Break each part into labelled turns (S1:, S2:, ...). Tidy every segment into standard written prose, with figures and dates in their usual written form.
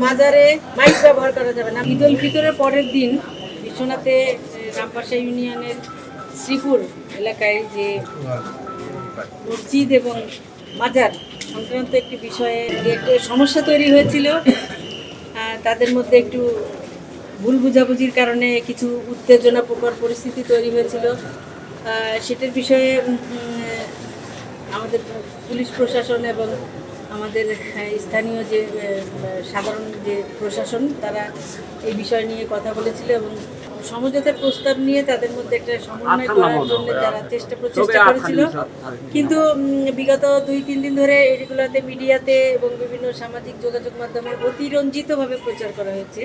S1: মাজারে মাইক ব্যবহার করা যাবে না। ঈদ উল ফিতরের পরের দিন বিশ্বনাথে রামপাশা ইউনিয়নের শ্রীপুর এলাকায় যে মসজিদ এবং মাজার সংক্রান্ত একটি বিষয়ে যে একটু সমস্যা তৈরি হয়েছিল, তাদের মধ্যে একটু ভুল বুঝাবুঝির কারণে কিছু উত্তেজনাপ্রকর পরিস্থিতি তৈরি হয়েছিল। সেটার বিষয়ে আমাদের পুলিশ প্রশাসন এবং আমাদের স্থানীয় যে সাধারণ যে প্রশাসন, তারা এই বিষয় নিয়ে কথা বলেছিল এবং সমঝোতার প্রস্তাব নিয়ে তাদের মধ্যে একটা সমন্বয় করার জন্য তারা প্রচেষ্টা করেছিল। কিন্তু বিগত 2-3 দিন ধরে এগুলোতে মিডিয়াতে এবং বিভিন্ন সামাজিক যোগাযোগ মাধ্যমে অতিরঞ্জিতভাবে প্রচার করা হয়েছে।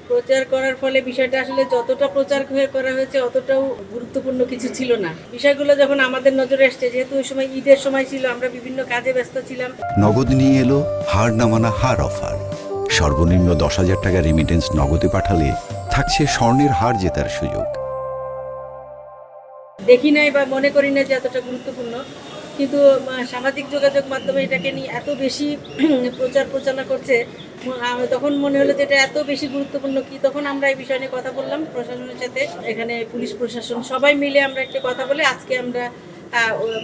S1: প্রচার করার ফলে বিষয়টা আসলে যতটা প্রচার করা হয়েছে অতটাও গুরুত্বপূর্ণ কিছু ছিল না। বিষয়গুলো যখন আমাদের নজরে আসছে, যেহেতু ওই সময় ঈদের সময় ছিল, আমরা বিভিন্ন কাজে ব্যস্ত ছিলাম।
S2: নগদ নিয়ে এলো হার নামানা হার অফার। সর্বনিম্ন 10,000 টাকা রেমিটেন্স নগদে পাঠালে থাকছে স্বর্ণের হার জেতার সুযোগ।
S1: দেখি নাই বা মনে করি না যে এতটা গুরুত্বপূর্ণ, কিন্তু সামাজিক যোগাযোগ মাধ্যমে এটাকে নিয়ে এত বেশি প্রচারণা করছে, তখন মনে হলো যে এটা এত বেশি গুরুত্বপূর্ণ কি। তখন আমরা এই বিষয় নিয়ে কথা বললাম প্রশাসনের সাথে, এখানে পুলিশ প্রশাসন সবাই মিলে আমরা একটা কথা বলে আজকে আমরা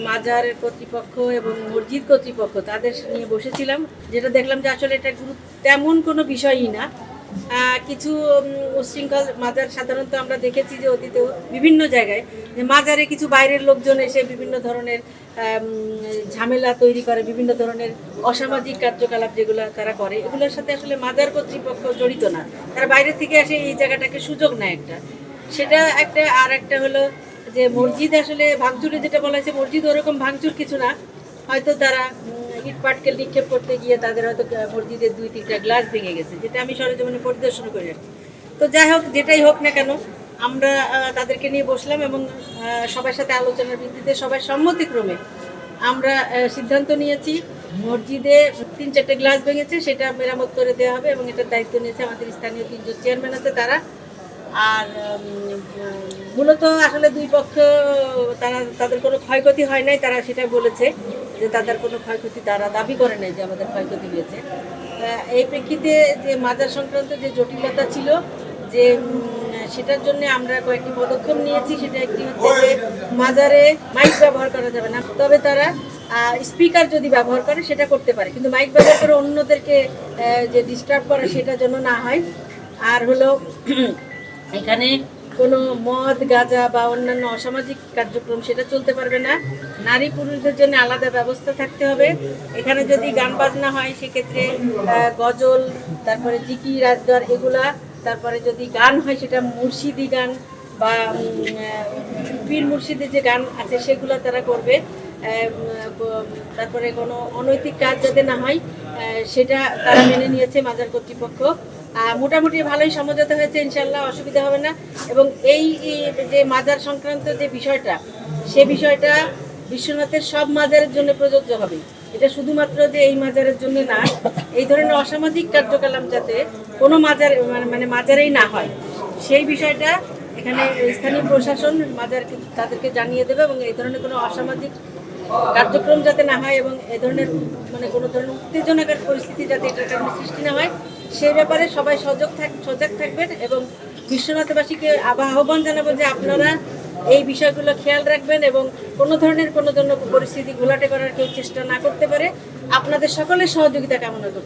S1: মাজারের কর্তৃপক্ষ এবং মসজিদ কর্তৃপক্ষ তাদের নিয়ে বসেছিলাম। যেটা দেখলাম যে আসলে এটা তেমন কোনো বিষয়ই না। কিছু উচ্ছৃঙ্খল মাজার সাধারণত আমরা দেখেছি যে অতীতে বিভিন্ন জায়গায় যে মাজারে কিছু বাইরের লোকজন এসে বিভিন্ন ধরনের ঝামেলা তৈরি করে, বিভিন্ন ধরনের অসামাজিক কার্যকলাপ যেগুলো তারা করে, এগুলোর সাথে আসলে মাজার কর্তৃপক্ষ জড়িত না। তারা বাইরে থেকে এসে এই জায়গাটাকে সুযোগ নেয় একটা, সেটা একটা। আর একটা হলো যে মসজিদ আসলে ভাঙচুরে যেটা বলা হয়েছে, মসজিদ ওরকম ভাঙচুর কিছু না। হয়তো তারা ইট পাটকেল নিক্ষেপ করতে গিয়ে তাদের হয়তো মসজিদের 2-3টা গ্লাস ভেঙে গেছে, যেটা আমি সরেজমিনে পরিদর্শন করে আসছি। তো যাই হোক, যেটাই হোক না কেন, আমরা তাদেরকে নিয়ে বসলাম এবং সবার সাথে আলোচনার ভিত্তিতে সবার সম্মতিক্রমে আমরা সিদ্ধান্ত নিয়েছি মসজিদে 3-4টে গ্লাস ভেঙেছে, সেটা মেরামত করে দেওয়া হবে এবং এটার দায়িত্ব নিয়েছে আমাদের স্থানীয় 3জন চেয়ারম্যান আছে তারা। আর মূলত আসলে দুই পক্ষ তাদের কোনো ক্ষয়ক্ষতি হয় নাই, তারা সেটা বলেছে যে তাদের কোনো ক্ষয়ক্ষতি তারা দাবি করে নাই যে আমাদের ক্ষয়ক্ষতি হয়েছে। এই প্রেক্ষিতে যে মাজার সংক্রান্ত যে জটিলতা ছিল, যে সেটার জন্য আমরা কয়েকটি পদক্ষেপ নিয়েছি। সেটা একটি হচ্ছে যে মাজারে মাইক ব্যবহার করা যাবে না, তবে তারা স্পিকার যদি ব্যবহার করে সেটা করতে পারে, কিন্তু মাইক ব্যবহার করে অন্যদেরকে যে ডিস্টার্ব করা সেটা যেন না হয়। আর হলো এখানে কোনো মদ গাঁজা বা অন্যান্য অসামাজিক কার্যক্রম সেটা চলতে পারবে না। নারী পুরুষদের জন্য আলাদা ব্যবস্থা থাকতে হবে। এখানে যদি গান বাজনা হয় সেক্ষেত্রে গজল, তারপরে জিকির আজগার এগুলা, তারপরে যদি গান হয় সেটা মুর্শিদি গান বা পীর মুর্শিদের যে গান আছে সেগুলো তারা করবে। তারপরে কোনো অনৈতিক কাজ যাতে না হয় সেটা তারা মেনে নিয়েছে মাজার কর্তৃপক্ষ। মোটামুটি ভালোই সমঝোতা হয়েছে, ইনশাল্লাহ অসুবিধা হবে না। এবং এই যে মাজার সংক্রান্ত যে বিষয়টা, সে বিষয়টা বিশ্বনাথের সব মাজারের জন্য প্রযোজ্য হবে। এটা শুধুমাত্র যে এই মাজারের জন্য না, এই ধরনের অসামাজিক কার্যকলাপ যাতে কোনো মাজার মানে মাজারেই না হয়, সেই বিষয়টা এখানে স্থানীয় প্রশাসন তাদেরকে জানিয়ে দেবে এবং এই ধরনের কোনো অসামাজিক কার্যক্রম যাতে না হয় এবং এ ধরনের মানে কোনো ধরনের উত্তেজনাকার পরিস্থিতি যাতে এটার কারণে সৃষ্টি না হয়, সেই ব্যাপারে সবাই সজাগ থাকবেন। এবং বিশ্বনাথবাসীকে আহ্বান জানাবো যে আপনারা এই বিষয়গুলো খেয়াল রাখবেন এবং কোনো ধরনের পরিস্থিতি ঘোলাটে করার কেউ চেষ্টা না করতে পারে। আপনাদের সকলের সহযোগিতা কামনা করছি।